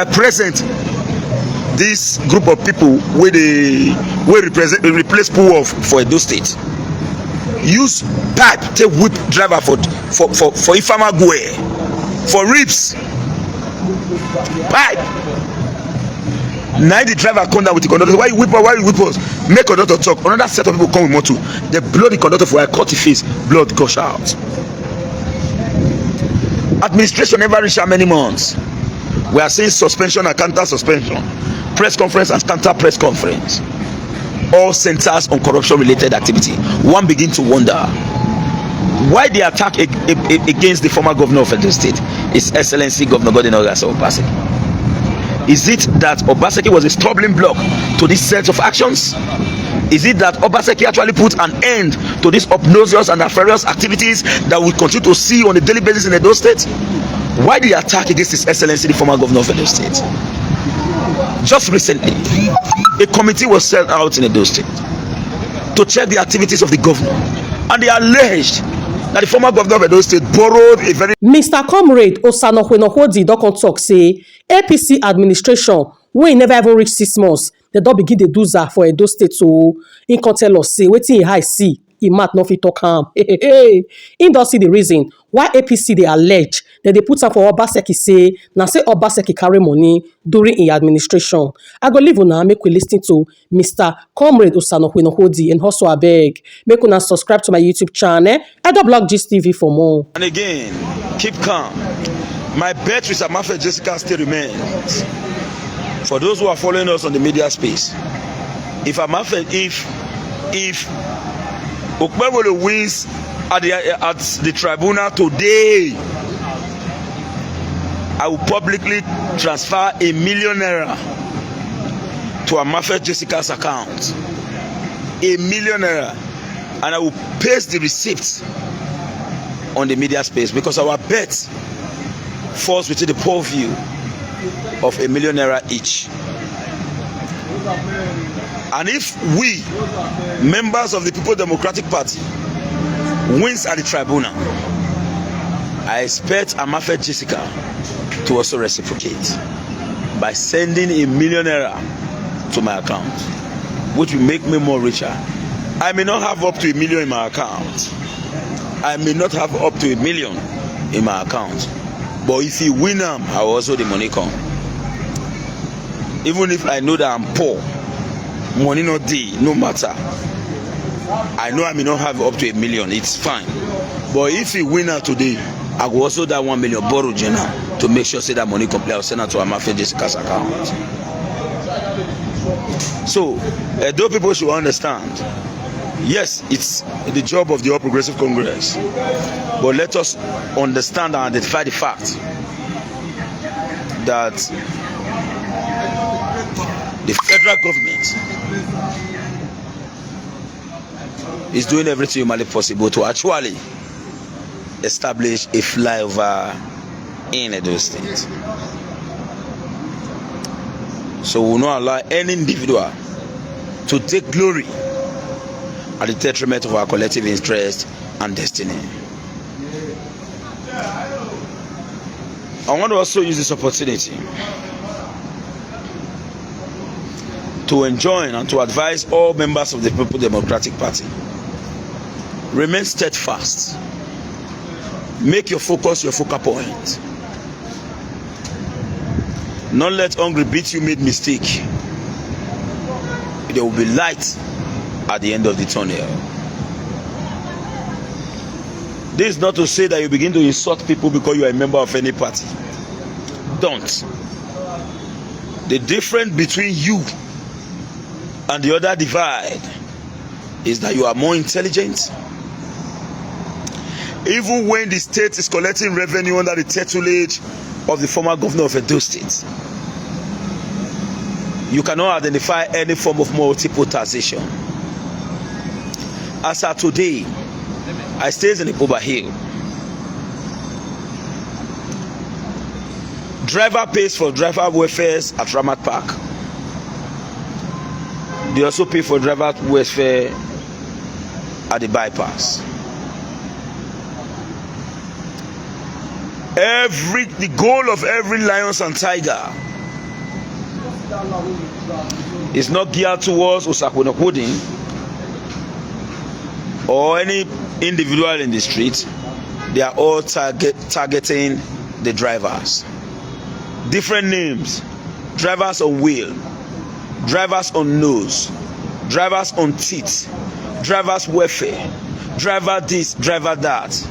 At present, this group of people wey replace pool for Edo State use pipe take whip driver for Ifama Gwe for ribs. Pipe. Now the driver come down with the conductor. Why you whip us? Make conductor talk. Another set of people come with motor. They blow the conductor for a cut the face. Blood gush out. Administration never reached how many months. We are seeing suspension and counter suspension, press conference and counter press conference. All centers on corruption related activity. One begin to wonder why the attack against the former governor of Edo State, His Excellency Governor Obaseki. Is it that Obaseki was a stumbling block to this set of actions? Is it that Obaseki actually put an end to these obnoxious and nefarious activities that we continue to see on a daily basis in Edo State? Why the attack against His Excellency the former governor of Edo State? Just recently, a committee was sent out in Edo State to check the activities of the governor, and they alleged that the former governor of Edo State borrowed a very... Mr. Comrade Osanohwenohodi don come talk say APC administration wey never even reach 6 months, they don begin dey do za for Edo State. So he can tell us say wetin he eye see, he mouth no fit talk am. He don see the reason why APC dey allege that they put am for Obaseki, say na say Obaseki carry money during his administration. I go leave una make we listen to Mr. Comrade Osanohwenohodi, and also abeg make una subscribe to my YouTube channel Blog Gist TV for more. And again, keep calm. My bet with Amafe Jessica still remains. For those who are following us on the media space, if Okpebolo wins at the tribunal today, I will publicly transfer ₦1 million to Amafe Jessica's account. ₦1 million, and I will paste the receipts on the media space, because our bet falls within the purview of ₦1 million each. And if we, members of the People Democratic Party, wins at the tribunal, I expect Amafe Jessica to also reciprocate by sending ₦1 million to my account, which will make me more richer. I may not have up to $1 million in my account. I may not have up to $1 million in my account. But if you win them, I will also the money come. Even if I know that I'm poor, money not day, no matter. I know I may not have up to $1 million, it's fine. But if you win her today, I will also that $1 million borrow Jenna to make sure say that money complete. I'll send her to Amafe Jessica's account. So, though people should understand, yes, it's the job of the All Progressive Congress, but let us understand and identify the fact that the federal government is doing everything humanly possible to actually establish a flyover in Edo State. So we will not allow any individual to take glory at the detriment of our collective interest and destiny. I want to also use this opportunity to enjoin and to advise all members of the People Democratic Party. Remain steadfast. Make your focus your focal point. Not let hungry beat you made mistake. There will be light at the end of the tunnel. This is not to say that you begin to insult people because you are a member of any party. Don't. The difference between you and the other divide is that you are more intelligent. Even when the state is collecting revenue under the tutelage of the former governor of Edo State, you cannot identify any form of multiple taxation. As of today, I stay in Obazee. Driver pays for driver welfare at Ramat Park. They also pay for driver welfare at the bypass. The goal of every lions and tiger It's not geared towards Osakwenokwodin or any individual in the street. They are all targeting the drivers. Different names: drivers on wheel, drivers on nose, drivers on teeth, drivers welfare, driver this, driver that.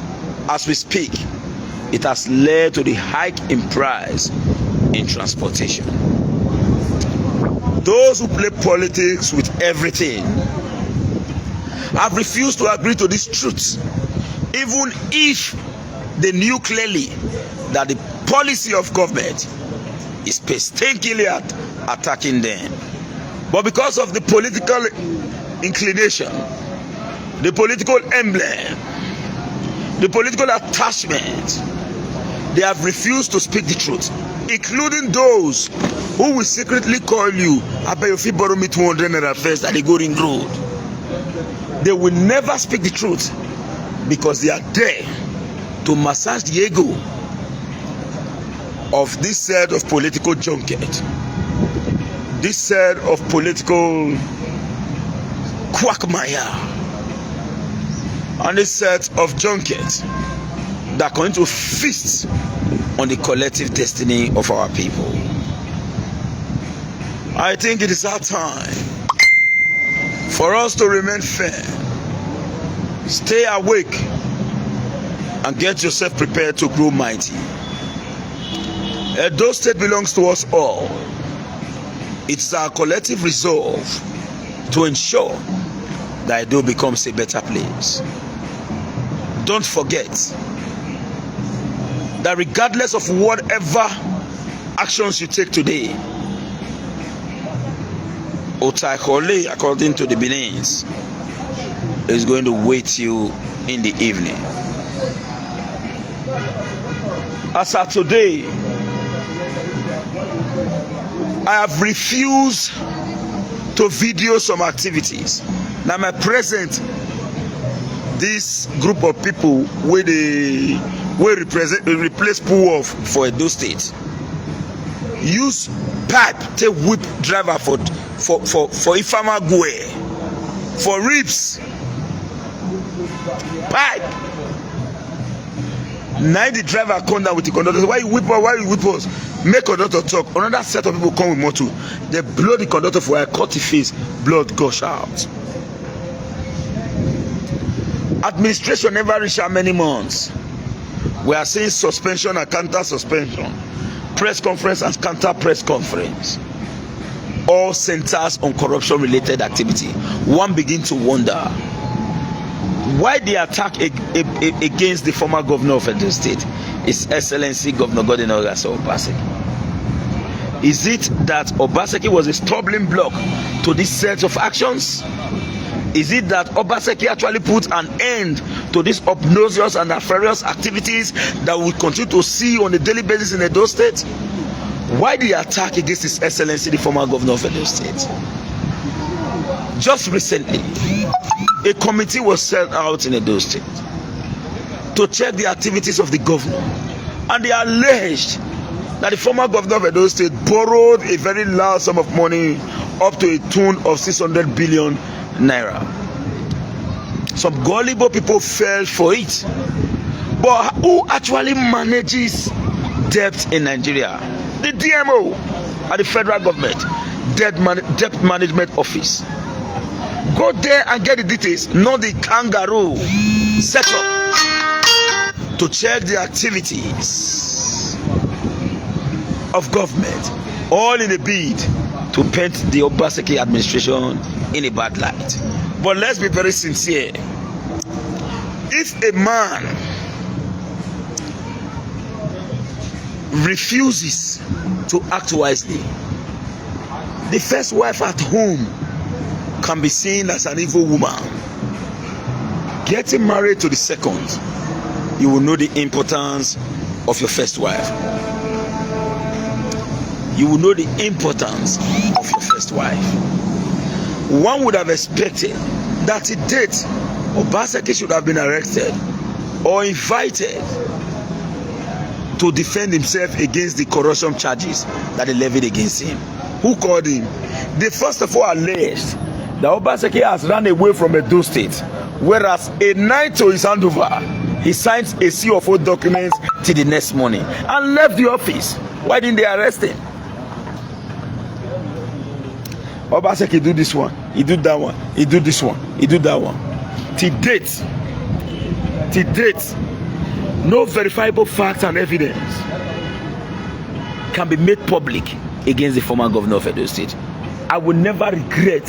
As we speak, it has led to the hike in price in transportation. Those who play politics with everything have refused to agree to this truth, even if they knew clearly that the policy of government is painstakingly attacking them. But because of the political inclination, the political emblem, the political attachment, they have refused to speak the truth, including those who will secretly call you, I bet if you borrow me 200 naira first at the Goring Road. They will never speak the truth because they are there to massage the ego of this set of political junket, this set of political quagmire, and this set of junkets that are going to feast on the collective destiny of our people. I think it is our time for us to remain firm, stay awake, and get yourself prepared to grow mighty. Edo State belongs to us all. It's our collective resolve to ensure that Edo becomes a better place. Don't forget that regardless of whatever actions you take today, Otaikole, according to the Benin's, is going to wait you in the evening. As of today, I have refused to video some activities. Now, my present this group of people where they replace pull off for Edo State. Use pipe to whip driver for Ifama Gwe, for ribs. Pipe. Now the driver come down with the conductor. Why you whip us? Make conductor talk. Another set of people come with motor. They blow the conductor for a cut the face. Blood gush out. Administration never reached how many months. We are seeing suspension and counter suspension, press conference and counter press conference. All centers on corruption related activity. One begin to wonder why the attack against the former governor of Edo State, His Excellency Governor Godwin Obaseki. Is it that Obaseki was a stumbling block to this set of actions? Is it that Obaseki actually put an end to these obnoxious and nefarious activities that we continue to see on a daily basis in Edo State? Why the attack against His Excellency, the former governor of Edo State? Just recently, a committee was sent out in Edo State to check the activities of the governor, and they alleged that the former governor of Edo State borrowed a very large sum of money, up to a tune of 600 billion naira. Some gullible people fell for it, but who actually manages debt in Nigeria? The DMO at the federal government, debt management office. Go there and get the details, not the kangaroo set up to check the activities of government, all in a bid to paint the Obaseki administration in a bad light. But let's be very sincere. If a man refuses to act wisely, the first wife at home can be seen as an evil woman. Getting married to the second, you will know the importance of your first wife. You will know the importance of your first wife. One would have expected that to date, Obaseki should have been arrested or invited to defend himself against the corruption charges that they levied against him. Who called him? They first of all alleged that Obaseki has run away from Edo State, whereas a night to his handover, he signs a sea of old documents till the next morning and left the office. Why didn't they arrest him? Obaseki do this one, he do that one, he do this one, he do that one. Till date, no verifiable facts and evidence can be made public against the former governor of Edo State. I will never regret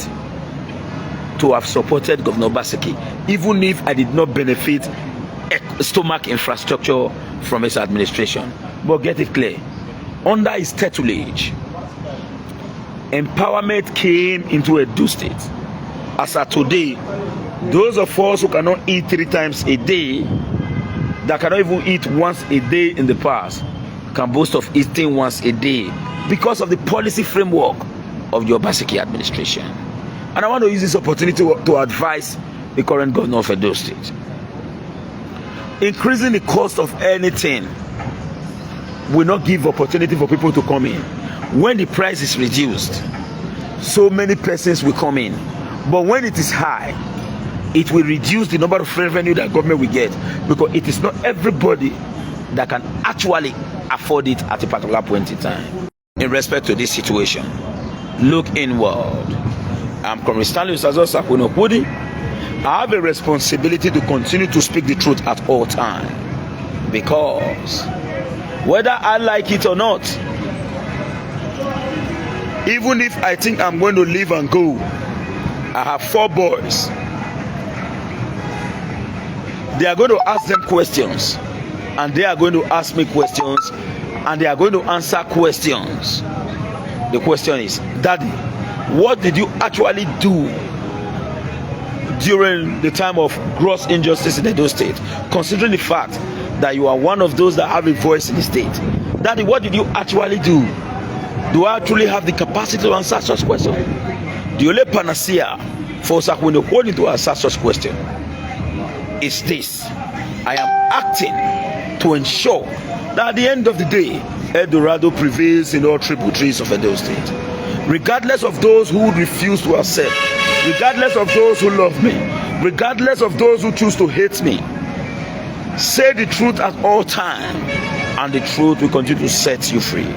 to have supported Governor Obaseki, even if I did not benefit stomach infrastructure from his administration. But get it clear, under his tutelage, empowerment came into Edo State. As of today, those of us who cannot eat 3 times a day, that cannot even eat once a day in the past, can boast of eating once a day because of the policy framework of the Obaseki administration. And I want to use this opportunity to advise the current governor of Edo State. Increasing the cost of anything will not give opportunity for people to come in. When the price is reduced, so many persons will come in. But when it is high, it will reduce the number of revenue that government will get, because it is not everybody that can actually afford it at a particular point in time. In respect to this situation, look inward. I'm Comrade Stanley. I have a responsibility to continue to speak the truth at all times, because whether I like it or not, even if I think I'm going to leave and go, I have 4 boys. They are going to ask them questions, and they are going to ask me questions, and they are going to answer questions. The question is, Daddy, what did you actually do during the time of gross injustice in Edo State, considering the fact that you are one of those that have a voice in the state? Daddy, what did you actually do? Do I actually have the capacity to answer such questions? The only panacea for Sakwino holding to answer such question is this: I am acting to ensure that at the end of the day, Eldorado prevails in all tributaries of Edo State. Regardless of those who refuse to accept, regardless of those who love me, regardless of those who choose to hate me, say the truth at all times, and the truth will continue to set you free.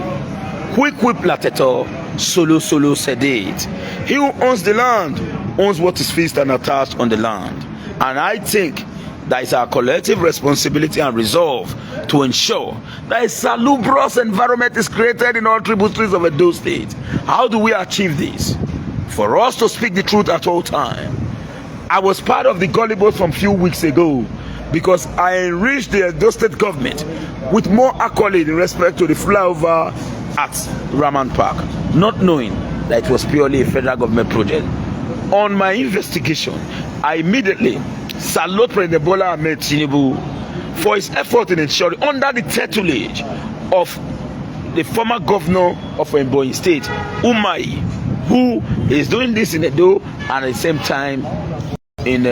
Quick lateto, solo sedate. He who owns the land owns what is fixed and attached on the land. And I think that it's our collective responsibility and resolve to ensure that a salubrious environment is created in all tributaries of Edo State. How do we achieve this? For us to speak the truth at all times. I was part of the gullible from a few weeks ago, because I enriched the Edo State government with more accolade in respect to the flyover at Raman Park, not knowing that it was purely a federal government project. On my investigation, I immediately salute President Bola Ahmed Tinubu for his effort in ensuring, under the tutelage of the former governor of Ebonyi State, Umahi, who is doing this in Edo and at the same time in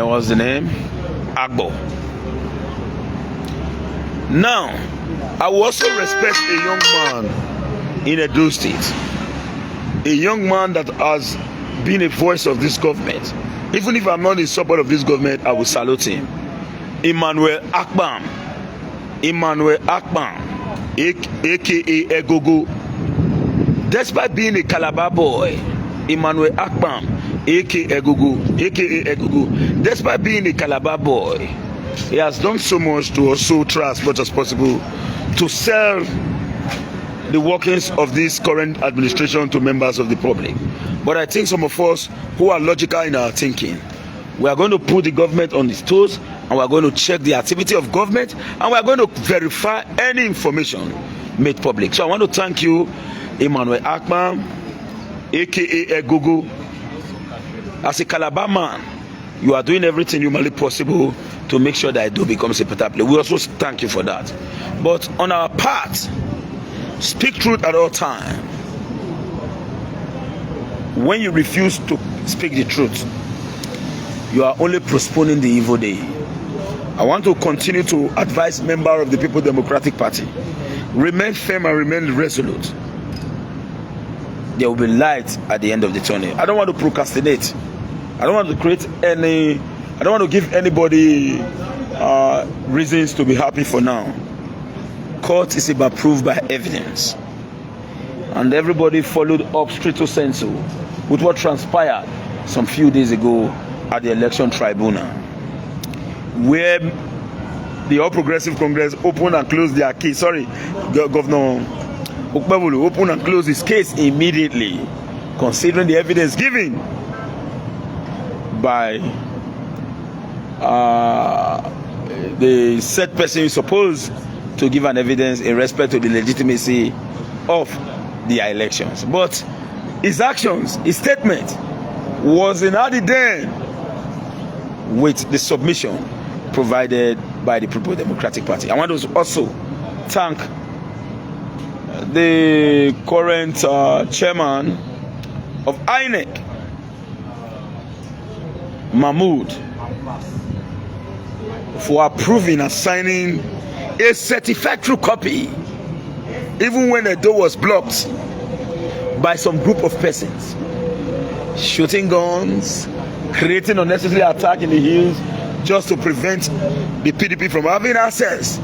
what's the name? Agbo. Now, I will also respect a young man in Edo State, a young man that has been a voice of this government. Even if I'm not in support of this government, I will salute him. Emmanuel Akpam, aka Egogo. Despite being a Calabar boy, Emmanuel Akpam, aka Egogo, despite being a Calabar boy, he has done so much to also try as much as possible to sell the workings of this current administration to members of the public. But I think some of us who are logical in our thinking, we are going to put the government on its toes, and we are going to check the activity of government, and we are going to verify any information made public. So I want to thank you, Emmanuel Akman, aka Egogo. As a Calabar man, you are doing everything humanly possible to make sure that Edo becomes a better place. We also thank you for that. But on our part, speak truth at all times. When you refuse to speak the truth, you are only postponing the evil day. I want to continue to advise members of the People Democratic Party remain firm and remain resolute. There will be light at the end of the tunnel. I don't want to procrastinate. I don't want to create any. I don't want to give anybody reasons to be happy for now. Court is about proof by evidence, and everybody followed up stricto sensu with what transpired some few days ago at the election tribunal, where the All Progressive Congress opened and closed their case. Governor Obazee opened and closed his case immediately, considering the evidence given by the said person who is supposed to give an evidence in respect to the legitimacy of the elections. But his actions, his statement was in addition with the submission provided by the People's Democratic Party. I want to also thank the current chairman of INEC, Mahmood, for approving and signing a certified true copy, even when the door was blocked by some group of persons, shooting guns, creating unnecessary attack in the hills, just to prevent the PDP from having access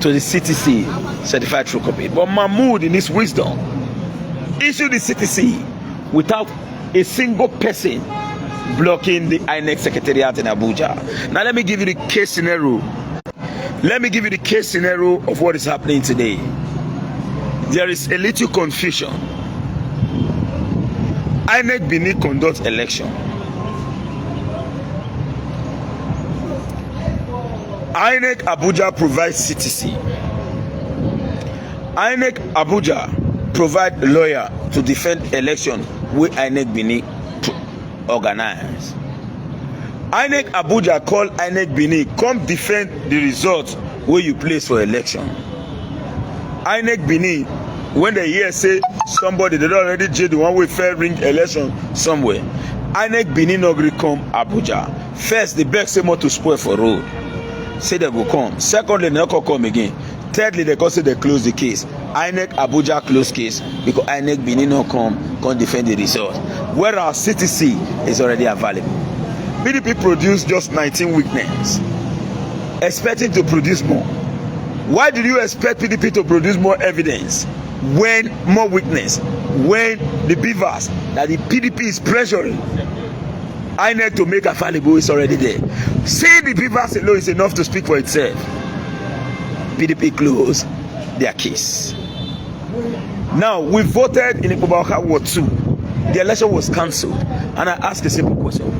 to the CTC certified true copy. But Mahmood, in his wisdom, issued the CTC without a single person blocking the INEC secretariat in Abuja. Now let me give you the case scenario. Let me give you the case scenario of what is happening today. There is a little confusion. INEC Benin conducts election. INEC Abuja provides CTC. INEC Abuja provide lawyer to defend election where INEC Benin organize. INEC Abuja call INEC Benin come defend the results where you place for election. INEC Benin, when they hear say somebody they don already jail the one way fair ring election somewhere, INEC Benin no gree come Abuja. First, they beg say more to spoil for road. Say they go come. Secondly, they no come again. Thirdly, they say they close the case. INEC Abuja close case because INEC Benin no come defend the result. Whereas CTC is already available. PDP produced just 19 witnesses, expecting to produce more. Why did you expect PDP to produce more evidence when more witness, when the beavers that the PDP is pressuring INEC to make available is already there? Say the beavers alone is enough to speak for itself. PDP close their case. Now we voted in Obaseki Ward 2. The election was cancelled, and I asked a simple question: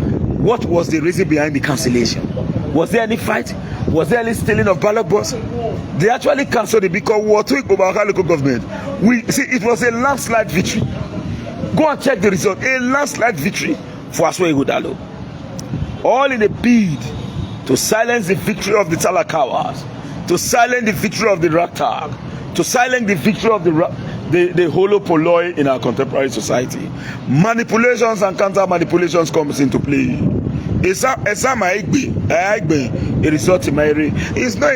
what was the reason behind the cancellation? Was there any fight? Was there any stealing of ballot box? They actually cancelled it because Ward 2 Obaseki local government. We see it was a landslide victory. Go and check the result. A landslide victory for Aswa Ighodalo. All in a bid to silence the victory of the Talakawas, to silence the victory of the Ragtag, to silence the victory of the holo polloi in our contemporary society. Manipulations and counter manipulations comes into play. It's not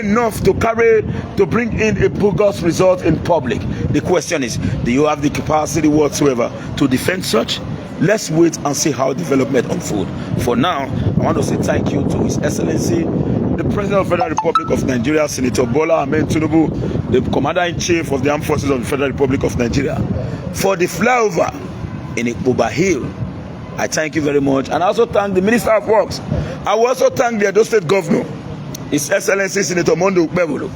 enough to bring in a bogus result in public. The question is, do you have the capacity whatsoever to defend such? Let's wait and see how development unfolds. For now, I want to say thank you to His Excellency, the President of the Federal Republic of Nigeria, Senator Bola Ahmed Tinubu, the Commander-in-Chief of the Armed Forces of the Federal Republic of Nigeria, for the flyover in Obaseki. I thank you very much. And I also thank the Minister of Works. I will also thank the Edo State Governor, His Excellency Senator Mondo Ukpebolo.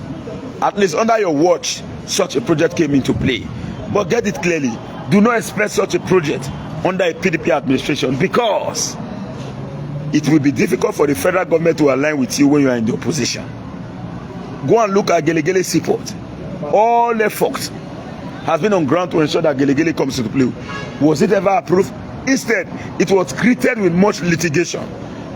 At least under your watch, such a project came into play. But get it clearly, do not expect such a project under a PDP administration, because it will be difficult for the federal government to align with you when you are in the opposition. Go and look at Gelegele Seaport. All efforts has been on ground to ensure that Gelegele comes into play. Was it ever approved? Instead, it was greeted with much litigation,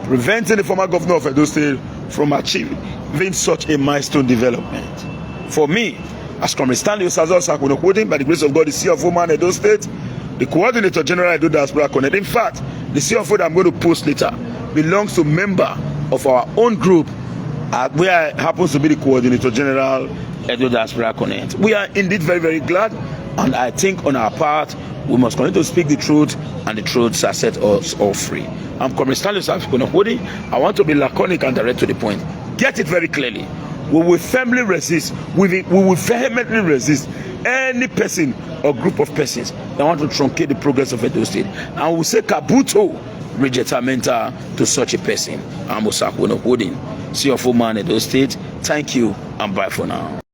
preventing the former governor of Edo State from achieving such a milestone development. For me, as Comrade Stanley by the grace of God, the CFO man Edo State, the Coordinator General Edo Diaspora Connect. In fact, the CFO that I'm going to post later belongs to a member of our own group, where I happens to be the Coordinator General Edo Diaspora Connect. We are indeed very, very glad, and I think on our part, we must continue to speak the truth, and the truth shall set us all free. I'm Comrade Stanley. I want to be laconic and direct to the point. Get it very clearly. We will firmly resist, we will vehemently resist any person or group of persons that want to truncate the progress of Edo State. And we will say kabuto rejetamenta to such a person. I'm Osako. See you for man Edo State. Thank you and bye for now.